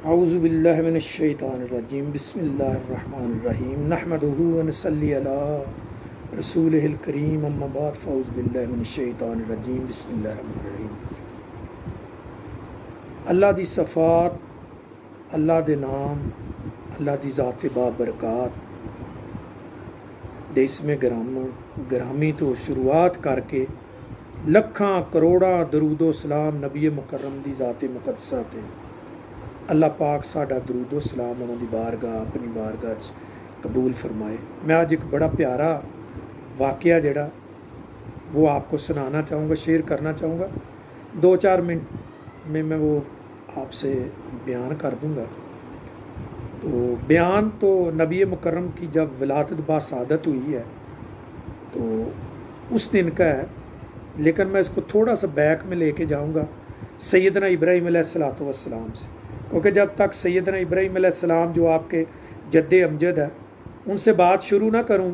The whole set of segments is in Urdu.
اعوذ باللہ من الشیطان الرجیم بسم اللہ الرحمن الرحیم نحمدہ ونصلی علی رسولہ الکریم اما بعد فاعوذ باللہ من الشیطان الرجیم بسم اللہ الرحمن الرحیم۔ اللہ دی صفات، اللہ دے نام، اللہ دی ذات بابرکات دے اسم گرامی تو شروعات کر کے لکھاں کروڑاں درود و سلام نبی مکرم دی ذات مقدسہ تے اللہ پاک ساڈا درود و سلام انہوں دی بارگاہ اپنی بارگاہ قبول فرمائے۔ میں آج ایک بڑا پیارا واقعہ جڑا وہ آپ کو سنانا چاہوں گا، شیئر کرنا چاہوں گا۔ 2-4 منٹ میں وہ آپ سے بیان کر دوں گا۔ تو بیان تو نبی مکرم کی جب ولادت باسعادت ہوئی ہے تو اس دن کا ہے، لیکن میں اس کو تھوڑا سا بیک میں لے کے جاؤں گا سیدنا ابراہیم علیہ السلام سے، کیونکہ جب تک سیدنا ابراہیم علیہ السلام جو آپ کے جد امجد ہے ان سے بات شروع نہ کروں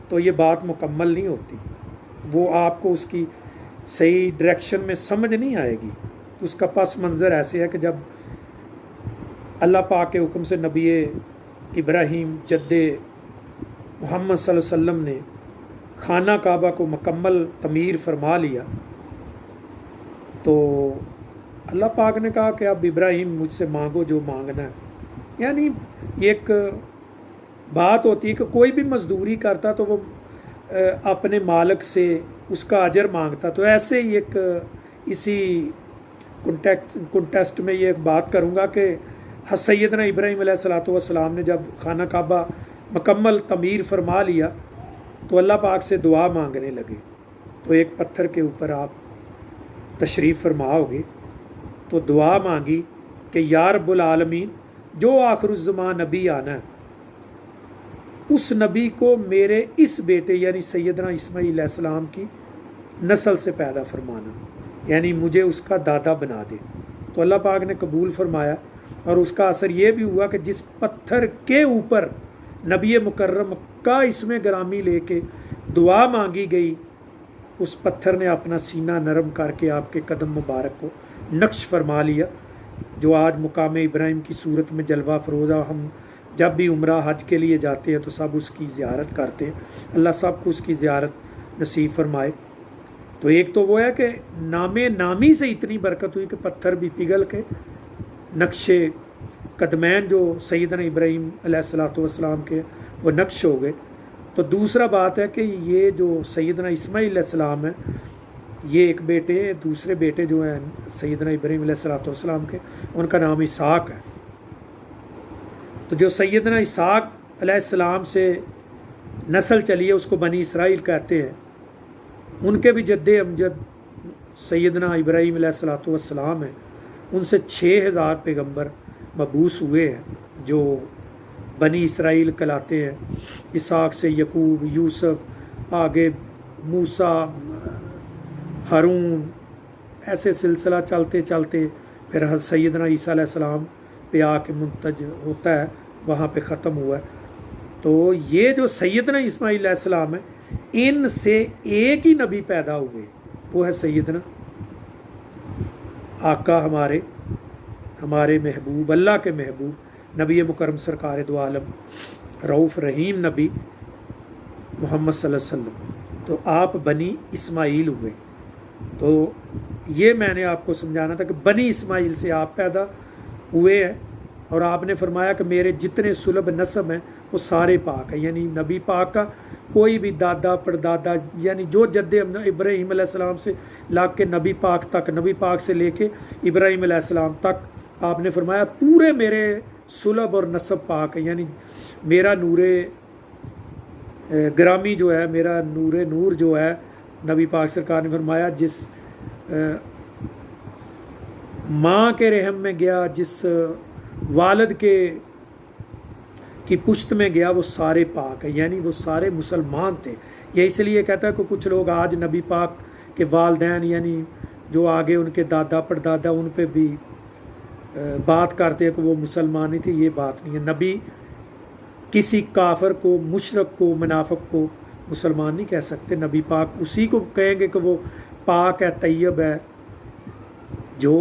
تو یہ بات مکمل نہیں ہوتی، وہ آپ کو اس کی صحیح ڈائریکشن میں سمجھ نہیں آئے گی۔ اس کا پس منظر ایسے ہے کہ جب اللہ پاک کے حکم سے نبی ابراہیم جد محمد صلی اللہ علیہ وسلم نے خانہ کعبہ کو مکمل تعمیر فرما لیا تو اللہ پاک نے کہا کہ اب ابراہیم مجھ سے مانگو جو مانگنا ہے۔ یعنی ایک بات ہوتی ہے کہ کوئی بھی مزدوری کرتا تو وہ اپنے مالک سے اس کا اجر مانگتا، تو ایسے ہی ایک اسی کنٹیکسٹ میں یہ ایک بات کروں گا کہ سیدنا ابراہیم علیہ السلام نے جب خانہ کعبہ مکمل تعمیر فرما لیا تو اللہ پاک سے دعا مانگنے لگے۔ تو ایک پتھر کے اوپر آپ تشریف فرما ہوگے تو دعا مانگی کہ یا رب العالمین جو آخر الزمان نبی آنا ہے اس نبی کو میرے اس بیٹے یعنی سیدنا اسماعیل علیہ السلام کی نسل سے پیدا فرمانا، یعنی مجھے اس کا دادا بنا دے۔ تو اللہ پاک نے قبول فرمایا، اور اس کا اثر یہ بھی ہوا کہ جس پتھر کے اوپر نبی مکرم کا اسم گرامی لے کے دعا مانگی گئی اس پتھر نے اپنا سینہ نرم کر کے آپ کے قدم مبارک کو نقش فرما لیا، جو آج مقام ابراہیم کی صورت میں جلوہ فروزہ۔ ہم جب بھی عمرہ حج کے لیے جاتے ہیں تو سب اس کی زیارت کرتے ہیں، اللہ سب کو اس کی زیارت نصیب فرمائے۔ تو ایک تو وہ ہے کہ نام نامی سے اتنی برکت ہوئی کہ پتھر بھی پگھل کے نقش قدمین جو سیدنا ابراہیم علیہ السلام کے وہ نقش ہو گئے۔ تو دوسرا بات ہے کہ یہ جو سیدنا اسماعیل علیہ السلام ہے یہ ایک بیٹے، دوسرے بیٹے جو ہیں سیدنا ابراہیم علیہ السلام کے ان کا نام اسحاق ہے۔ تو جو سیدنا اسحاق علیہ السلام سے نسل چلی ہے اس کو بنی اسرائیل کہتے ہیں۔ ان کے بھی جد امجد سیدنا ابراہیم علیہ السلام ہیں، ان سے 6000 پیغمبر مبعوث ہوئے ہیں جو بنی اسرائیل کہلاتے ہیں۔ اسحاق سے یعقوب، یوسف، آگے موسیٰ، ہارون، ایسے سلسلہ چلتے چلتے پھر سیدنا عیسیٰ علیہ السلام پہ آ کے منتج ہوتا ہے، وہاں پہ ختم ہوا ہے۔ تو یہ جو سیدنا اسماعیل علیہ السلام ہے ان سے ایک ہی نبی پیدا ہوئے، وہ ہے سیدنا آقا ہمارے محبوب، اللہ کے محبوب نبی مکرم سرکار دو عالم رؤوف رحیم نبی محمد صلی اللہ علیہ وسلم۔ تو آپ بنی اسماعیل ہوئے۔ تو یہ میں نے آپ کو سمجھانا تھا کہ بنی اسماعیل سے آپ پیدا ہوئے ہیں، اور آپ نے فرمایا کہ میرے جتنے سلب نسب ہیں وہ سارے پاک ہیں، یعنی نبی پاک کا کوئی بھی دادا پردادا یعنی جو جد ابراہیم علیہ السلام سے لا کے نبی پاک تک، نبی پاک سے لے کے ابراہیم علیہ السلام تک آپ نے فرمایا پورے میرے سلب اور نسب پاک ہے، یعنی میرا نور گرامی جو ہے، میرا نور جو ہے، نبی پاک سرکار نے فرمایا جس ماں کے رحم میں گیا، جس والد کی پشت میں گیا، وہ سارے پاک ہیں، یعنی وہ سارے مسلمان تھے۔ یہ اس لیے کہتا ہے کہ کچھ لوگ آج نبی پاک کے والدین یعنی جو آگے ان کے دادا پردادا ان پہ بھی بات کرتے ہیں کہ وہ مسلمان ہی تھے، یہ بات نہیں ہے۔ نبی کسی کافر کو، مشرک کو، منافق کو مسلمان نہیں کہہ سکتے، نبی پاک اسی کو کہیں گے کہ وہ پاک ہے، طیب ہے، جو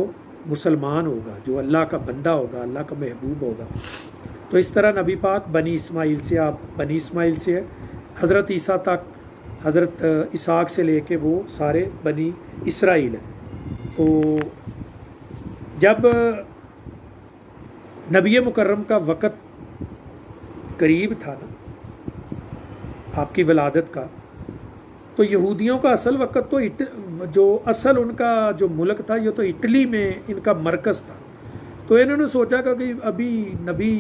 مسلمان ہوگا، جو اللہ کا بندہ ہوگا، اللہ کا محبوب ہوگا۔ تو اس طرح نبی پاک بنی اسماعیل سے، آپ بنی اسماعیل سے حضرت عیسیٰ تک، حضرت اسحاق سے لے کے وہ سارے بنی اسرائیل ہیں۔ تو جب نبی مکرم کا وقت قریب تھا نا آپ کی ولادت کا، تو یہودیوں کا اصل وقت تو جو اصل ان کا جو ملک تھا یہ تو اٹلی میں ان کا مرکز تھا۔ تو انہوں نے سوچا کہ ابھی نبی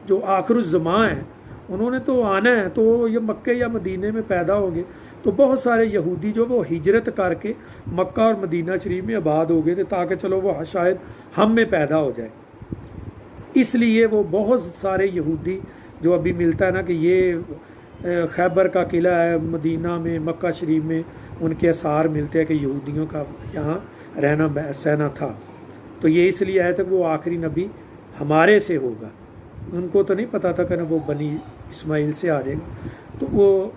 جو آخر الزمان ہیں انہوں نے تو آنا ہے، تو یہ مکہ یا مدینے میں پیدا ہوں گے، تو بہت سارے یہودی جو وہ ہجرت کر کے مکہ اور مدینہ شریف میں آباد ہو گئے تھے تاکہ چلو وہ شاید ہم میں پیدا ہو جائے۔ اس لیے وہ بہت سارے یہودی جو ابھی ملتا ہے نا کہ یہ خیبر کا قلعہ ہے مدینہ میں، مکہ شریف میں ان کے آثار ملتے ہیں کہ یہودیوں کا یہاں رہنا سہنا تھا۔ تو یہ اس لیے آیا تھا کہ وہ آخری نبی ہمارے سے ہوگا، ان کو تو نہیں پتہ تھا کہ وہ بنی اسماعیل سے آ جائے گا۔ تو وہ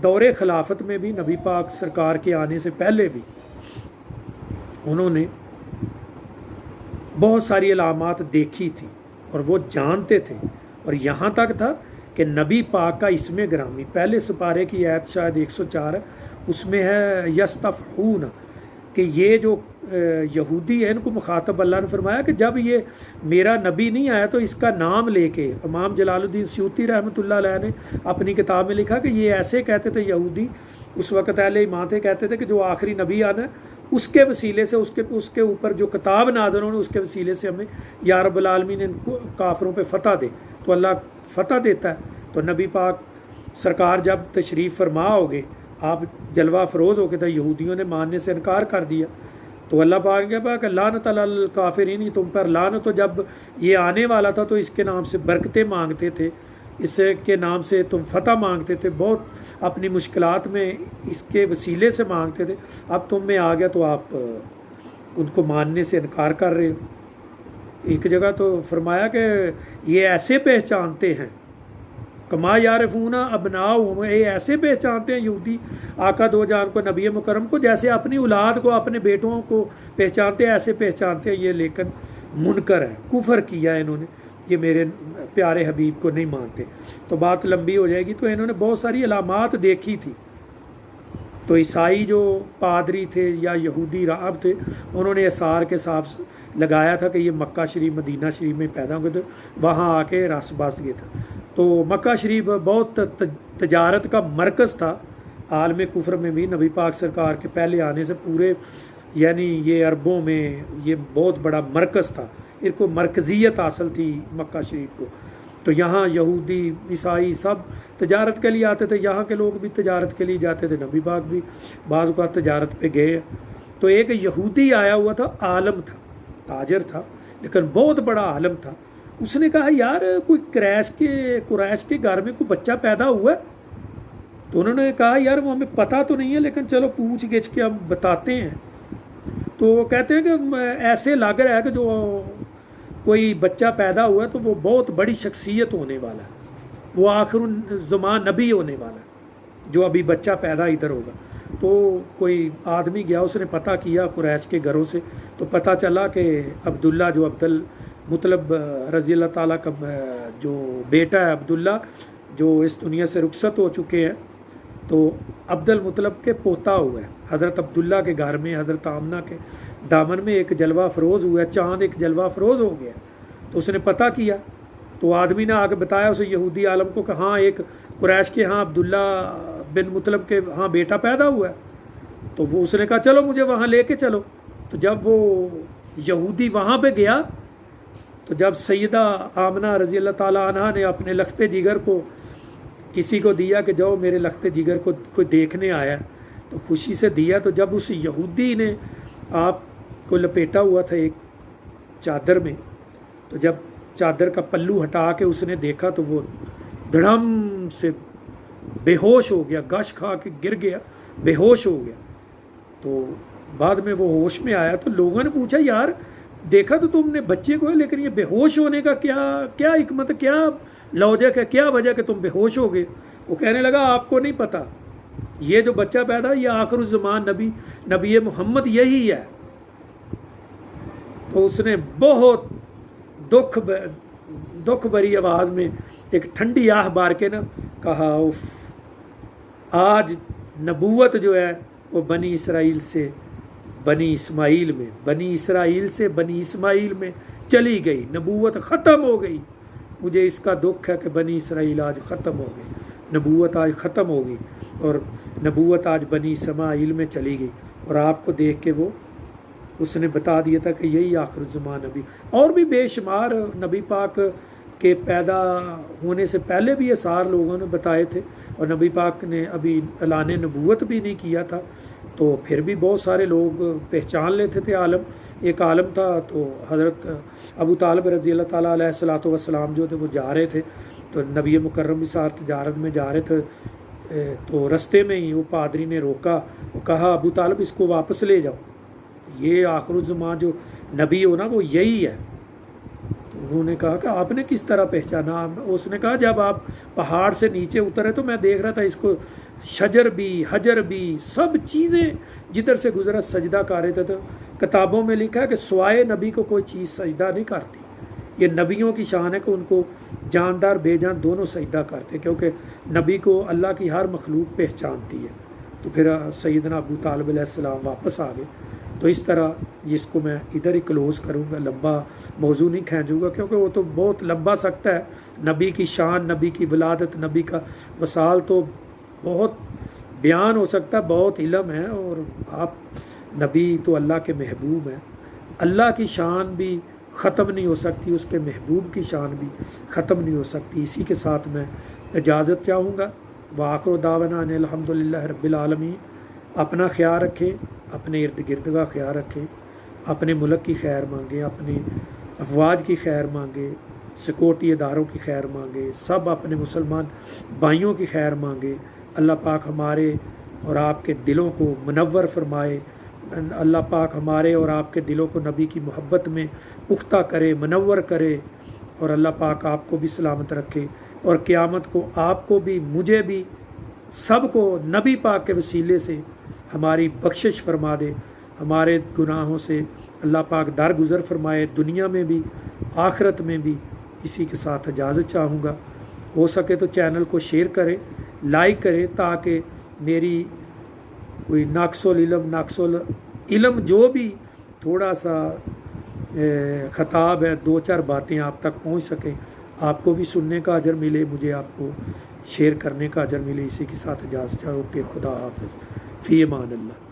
دور خلافت میں بھی نبی پاک سرکار کے آنے سے پہلے بھی انہوں نے بہت ساری علامات دیکھی تھی اور وہ جانتے تھے، اور یہاں تک تھا کہ نبی پاک کا اسم گرامی پہلے سپارے کی آیت شاید 104 ہے، اس میں ہے یستفحون، کہ یہ جو یہودی ہیں ان کو مخاطب اللہ نے فرمایا کہ جب یہ میرا نبی نہیں آیا تو اس کا نام لے کے، امام جلال الدین سیوطی رحمۃ اللہ علیہ نے اپنی کتاب میں لکھا کہ یہ ایسے کہتے تھے یہودی اس وقت اہل ایمان تھے، کہتے تھے کہ جو آخری نبی آنا ہے اس کے وسیلے سے اس کے اوپر جو کتاب نازل ہونے اس کے وسیلے سے ہمیں یا رب العالمین ان کو کافروں پہ فتح دے، تو اللہ فتح دیتا ہے۔ تو نبی پاک سرکار جب تشریف فرما ہو گئے، آپ جلوہ افروز ہو کے تھے، یہودیوں نے ماننے سے انکار کر دیا، تو اللہ پاک نے کہا کہ لعنت علی الکافرین، تم پر لعنت۔ تو جب یہ آنے والا تھا تو اس کے نام سے برکتیں مانگتے تھے، اس کے نام سے تم فتح مانگتے تھے، بہت اپنی مشکلات میں اس کے وسیلے سے مانگتے تھے، اب تم میں آ گیا تو آپ ان کو ماننے سے انکار کر رہے ہو۔ ایک جگہ تو فرمایا کہ یہ ایسے پہچانتے ہیں کما یعرفون ابناءہم، یہ ایسے پہچانتے ہیں یہودی آقا دو جان کو، نبی مکرم کو، جیسے اپنی اولاد کو اپنے بیٹوں کو پہچانتے ہیں، ایسے پہچانتے ہیں یہ، لیکن منکر ہے، کفر کیا ہے انہوں نے، یہ میرے پیارے حبیب کو نہیں مانتے۔ تو بات لمبی ہو جائے گی۔ تو انہوں نے بہت ساری علامات دیکھی تھی۔ تو عیسائی جو پادری تھے یا یہودی راہب تھے انہوں نے اثار کے ساتھ لگایا تھا کہ یہ مکہ شریف مدینہ شریف میں پیدا ہو گئے تھے، وہاں آ کے رس بس گئے تھا۔ تو مکہ شریف بہت تجارت کا مرکز تھا عالم کفر میں بھی، نبی پاک سرکار کے پہلے آنے سے پورے، یعنی یہ عربوں میں یہ بہت بڑا مرکز تھا، ان کو مرکزیت حاصل تھی مکہ شریف کو۔ تو یہاں یہودی عیسائی سب تجارت کے لیے آتے تھے، یہاں کے لوگ بھی تجارت کے لیے جاتے تھے، نبی پاک بھی بعض اوقات تجارت پہ گئے۔ تو ایک یہودی آیا ہوا تھا، عالم تھا، تاجر تھا، لیکن بہت بڑا عالم تھا۔ اس نے کہا یار کوئی قریش کے گھر میں کوئی بچہ پیدا ہوا ہے؟ تو انہوں نے کہا یار وہ ہمیں پتہ تو نہیں ہے، لیکن چلو پوچھ گچھ کے ہم بتاتے ہیں۔ تو وہ کہتے ہیں کہ ایسے لگ رہا ہے کہ جو کوئی بچہ پیدا ہوا ہے تو وہ بہت بڑی شخصیت ہونے والا ہے، وہ آخر الزمان نبی ہونے والا ہے جو ابھی بچہ پیدا ادھر ہوگا۔ تو کوئی آدمی گیا، اس نے پتہ کیا قریش کے گھروں سے، تو پتہ چلا کہ عبداللہ جو عبد المطلب رضی اللہ تعالیٰ کا جو بیٹا ہے عبداللہ، جو اس دنیا سے رخصت ہو چکے ہیں، تو عبد المطلب کے پوتا ہوا ہے۔ حضرت عبداللہ کے گھر میں حضرت آمنہ کے دامن میں ایک جلوہ افروز ہوا ہے، چاند ایک جلوہ افروز ہو گیا۔ تو اس نے پتہ کیا، تو آدمی نے آگے بتایا اسے یہودی عالم کو کہ ہاں ایک قریش کے ہاں عبداللہ بن مطلب کے ہاں بیٹا پیدا ہوا ہے۔ تو وہ اس نے کہا چلو مجھے وہاں لے کے چلو۔ تو جب وہ یہودی وہاں پہ گیا، تو جب سیدہ آمنہ رضی اللہ تعالیٰ عنہ نے اپنے لخت جگر کو کسی کو دیا کہ جاؤ میرے لخت جگر کو کوئی دیکھنے آیا، تو خوشی سے دیا۔ تو جب اس یہودی نے آپ کو لپیٹا ہوا تھا ایک چادر میں، تو جب چادر کا پلو ہٹا کے اس نے دیکھا تو وہ دھڑم سے بے ہوش ہو گیا، گش کھا کے گر گیا، بے ہوش ہو گیا۔ تو بعد میں وہ ہوش میں آیا، تو لوگوں نے پوچھا یار دیکھا تو تم نے بچے کو ہے، لیکن یہ بے ہوش ہونے کا کیا حکمت، کیا لوجک ہے، کیا وجہ کہ تم بے ہوش ہو گئے؟ وہ کہنے لگا آپ کو نہیں پتہ، یہ جو بچہ پیدا یہ آخر الزمان نبی محمد یہی ہے۔ تو اس نے بہت دکھ بھری آواز میں ایک ٹھنڈی آہ بار کے نا کہا اف، آج نبوت جو ہے وہ بنی اسرائیل سے بنی اسماعیل میں، بنی اسرائیل سے بنی اسماعیل میں چلی گئی، نبوت ختم ہو گئی۔ مجھے اس کا دکھ ہے کہ بنی اسرائیل آج ختم ہو گئی، نبوت آج ختم ہو گئی، اور نبوت آج بنی اسماعیل میں چلی گئی۔ اور آپ کو دیکھ کے وہ اس نے بتا دیا تھا کہ یہی آخر الزمان نبی۔ اور بھی بے شمار نبی پاک کے پیدا ہونے سے پہلے بھی آثار لوگوں نے بتائے تھے، اور نبی پاک نے ابھی اعلان نبوت بھی نہیں کیا تھا، تو پھر بھی بہت سارے لوگ پہچان لیتے تھے عالم۔ ایک عالم تھا تو حضرت ابو طالب رضی اللہ تعالیٰ علیہ الصلوۃ والسلام جو تھے وہ جا رہے تھے، تو نبی مکرم بھی ساتھ تجارت میں جا رہے تھے، تو رستے میں ہی وہ پادری نے روکا، وہ کہا ابو طالب اس کو واپس لے جاؤ، یہ آخر الزمان جو نبی ہو نا وہ یہی ہے۔ تو انہوں نے کہا کہ آپ نے کس طرح پہچانا؟ اس نے کہا جب آپ پہاڑ سے نیچے اترے تو میں دیکھ رہا تھا اس کو شجر بھی حجر بھی سب چیزیں جدھر سے گزرا سجدہ کر رہے تھے۔ تو کتابوں میں لکھا ہے کہ سوائے نبی کو کوئی چیز سجدہ نہیں کرتی۔ یہ نبیوں کی شان ہے کہ ان کو جاندار بے جان دونوں سجدہ کرتے ہیں، کیونکہ نبی کو اللہ کی ہر مخلوق پہچانتی ہے۔ تو پھر سیدنا ابو طالب علیہ السلام واپس آ گئے۔ تو اس طرح اس کو میں ادھر ہی کلوز کروں گا، لمبا موضوع نہیں کھینچوں گا، کیونکہ وہ تو بہت لمبا سکتا ہے۔ نبی کی شان، نبی کی ولادت، نبی کا وصال تو بہت بیان ہو سکتا ہے، بہت علم ہے، اور آپ نبی تو اللہ کے محبوب ہیں۔ اللہ کی شان بھی ختم نہیں ہو سکتی، اس کے محبوب کی شان بھی ختم نہیں ہو سکتی۔ اسی کے ساتھ میں اجازت چاہوں گا۔ وآخر دعوانا ان الحمدللہ رب العالمین۔ اپنا خیال رکھیں، اپنے ارد گرد کا خیال رکھیں، اپنے ملک کی خیر مانگیں، اپنے افواج کی خیر مانگیں، سیکورٹی اداروں کی خیر مانگیں، سب اپنے مسلمان بھائیوں کی خیر مانگیں۔ اللہ پاک ہمارے اور آپ کے دلوں کو منور فرمائے، اللہ پاک ہمارے اور آپ کے دلوں کو نبی کی محبت میں پختہ کرے، منور کرے، اور اللہ پاک آپ کو بھی سلامت رکھے، اور قیامت کو آپ کو بھی، مجھے بھی، سب کو نبی پاک کے وسیلے سے ہماری بخشش فرما دے، ہمارے گناہوں سے اللہ پاک درگزر فرمائے، دنیا میں بھی آخرت میں بھی۔ اسی کے ساتھ اجازت چاہوں گا۔ ہو سکے تو چینل کو شیئر کریں، لائک کریں، تاکہ میری کوئی ناقص العلم جو بھی تھوڑا سا خطاب ہے، دو چار باتیں آپ تک پہنچ سکیں، آپ کو بھی سننے کا اجر ملے، مجھے آپ کو شیئر کرنے کا اجر ملے۔ اسی کے ساتھ اجازت چاہوں کہ خدا حافظ، فی امان اللہ۔